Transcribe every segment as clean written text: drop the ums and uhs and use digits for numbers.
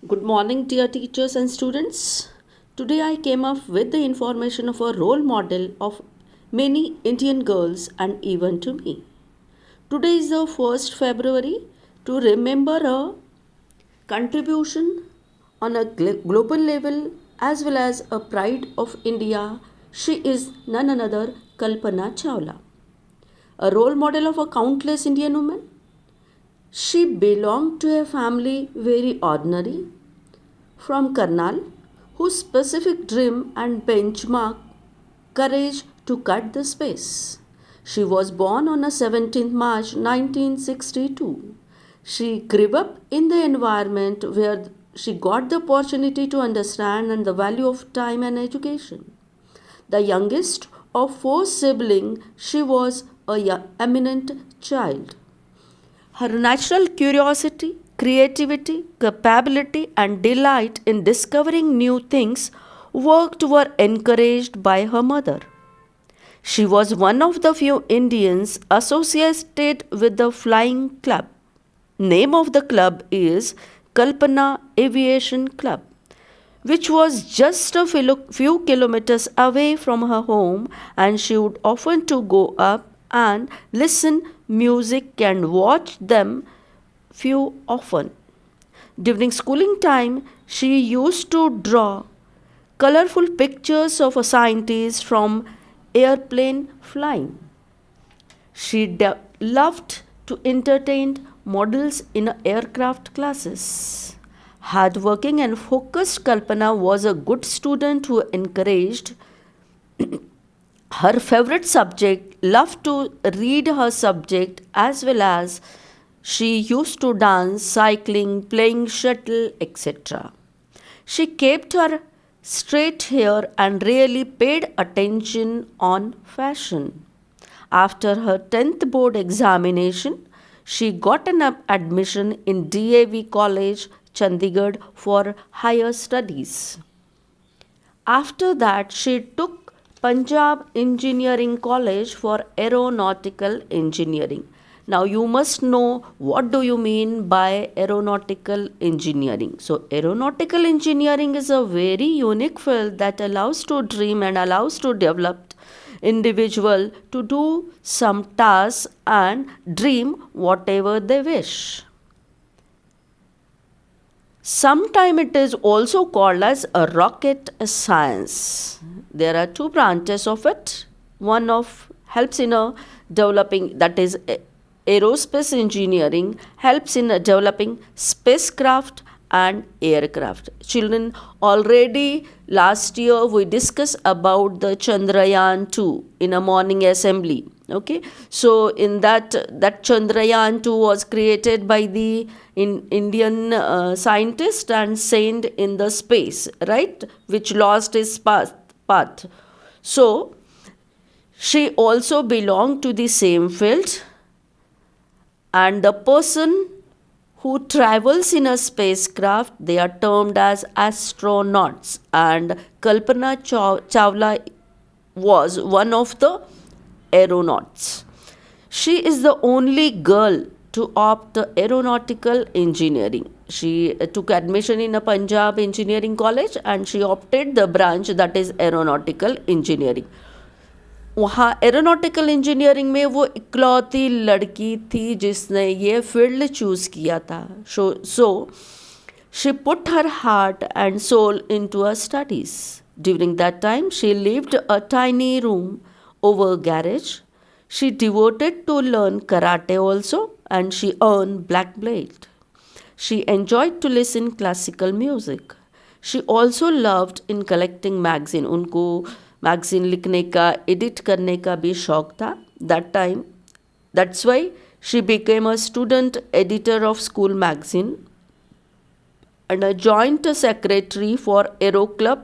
Good morning, dear teachers and students. Today I came up with the information of a role model of many Indian girls and even to me. Today is the 1st February to remember a contribution on a global level as well as a pride of India. She is none other Kalpana Chawla, a role model of a countless Indian women. She belonged to a family very ordinary from Karnal, whose specific dream and benchmark courage to cut the space. She was born on a 17th March 1962. She grew up in the environment where she got the opportunity to understand and the value of time and education. The youngest of four siblings, she was a eminent child. Her natural curiosity, creativity, capability, and delight in discovering new things were encouraged by her mother. She was one of the few Indians associated with the Flying Club. Name of the club is Kalpana Aviation Club, which was just a few kilometers away from her home, and she would often to go up and listen music and watch them few often. During schooling time, she used to draw colorful pictures of a scientist from airplane flying. She loved to entertain models in aircraft classes. Hardworking and focused, Kalpana was a good student who encouraged her favorite subject, loved to read her subject as well as she used to dance, cycling, playing shuttle, etc. She kept her straight hair and really paid attention on fashion. After her 10th board examination, she got an admission in DAV College, Chandigarh for higher studies. After that, she took Punjab Engineering College for aeronautical engineering. Now you must know what do you mean by aeronautical engineering. So aeronautical engineering is a very unique field that allows to dream and allows to develop individual to do some tasks and dream whatever they wish. Sometime it is also called as a rocket science. There are two branches of it. One of helps in a developing, that is aerospace engineering, helps in developing spacecraft and aircraft. Children, already last year we discussed about the Chandrayaan 2 in a morning assembly. Okay, so in that Chandrayaan 2 was created by the Indian scientist and sent in the space, right, which lost its path. So she also belonged to the same field, and the person who travels in a spacecraft, they are termed as astronauts, and Kalpana Chawla was one of the aeronauts. She is the only girl to opt aeronautical engineering. She took admission in a Punjab Engineering College and she opted the branch that is aeronautical engineering. वहाँ aeronautical engineering में वो इकलौती लड़की थी जिसने ये field choose किया था. सो she put her heart and soul into her studies. During that time, she lived a tiny room over garage. She devoted to learn karate also and she earned black belt. She enjoyed to listen classical music. She also loved in collecting magazine. उनको magazine लिखने का, edit करने का भी शौक था that time. That's why she became a student editor of school magazine and a joint secretary for Aero Club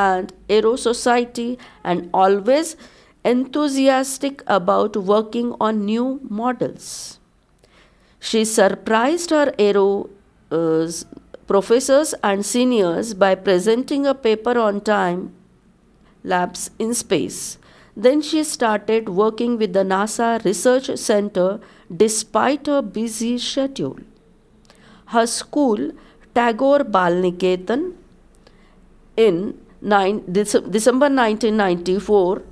and Aero Society, and always enthusiastic about working on new models. She surprised her aero professors and seniors by presenting a paper on time lapse in space. Then she started working with the NASA Research Center despite her busy schedule. Her school Tagore Balniketan in December 1994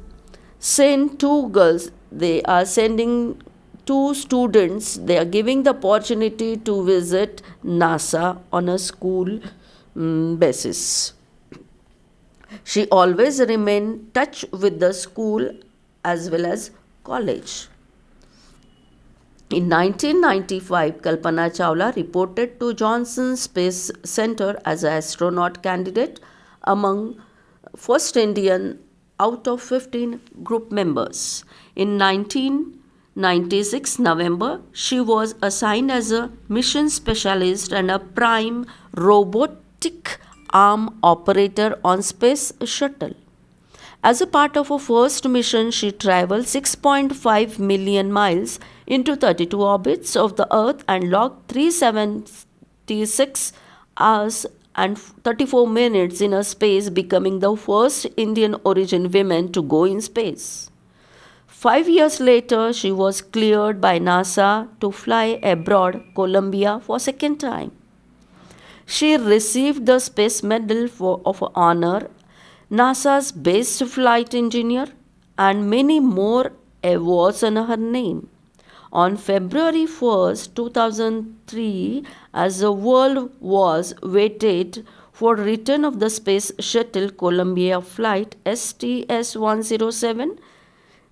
sent two girls. They are sending two students. They are giving the opportunity to visit NASA on a school basis. She always remained touch with the school as well as college. In 1995, Kalpana Chawla reported to Johnson Space Center as an astronaut candidate among first Indian out of 15 group members. In 1996 November, she was assigned as a mission specialist and a prime robotic arm operator on space shuttle. As a part of her first mission, she traveled 6.5 million miles into 32 orbits of the Earth and logged 376 hours and 34 minutes in a space, becoming the first Indian origin woman to go in space. 5 years later, she was cleared by NASA to fly abroad Colombia for second time. She received the Space Medal of Honor, NASA's Best Flight Engineer, and many more awards in her name. On February 1st, 2003, as the world was waited for return of the Space Shuttle Columbia flight STS-107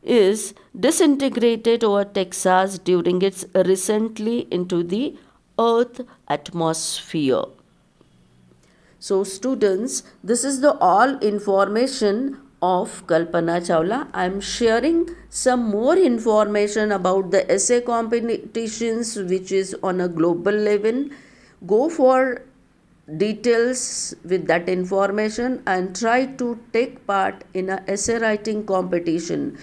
is disintegrated over Texas during its recently into the Earth atmosphere. So students, this is the all information of Kalpana Chawla. I am sharing some more information about the essay competitions which is on a global level. Go for details with that information and try to take part in a essay writing competition.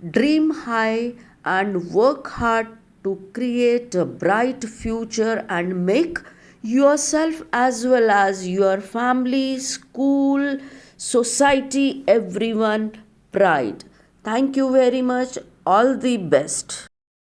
Dream high and work hard to create a bright future and make yourself as well as your family, school, society, everyone pride. Thank you very much. All the best.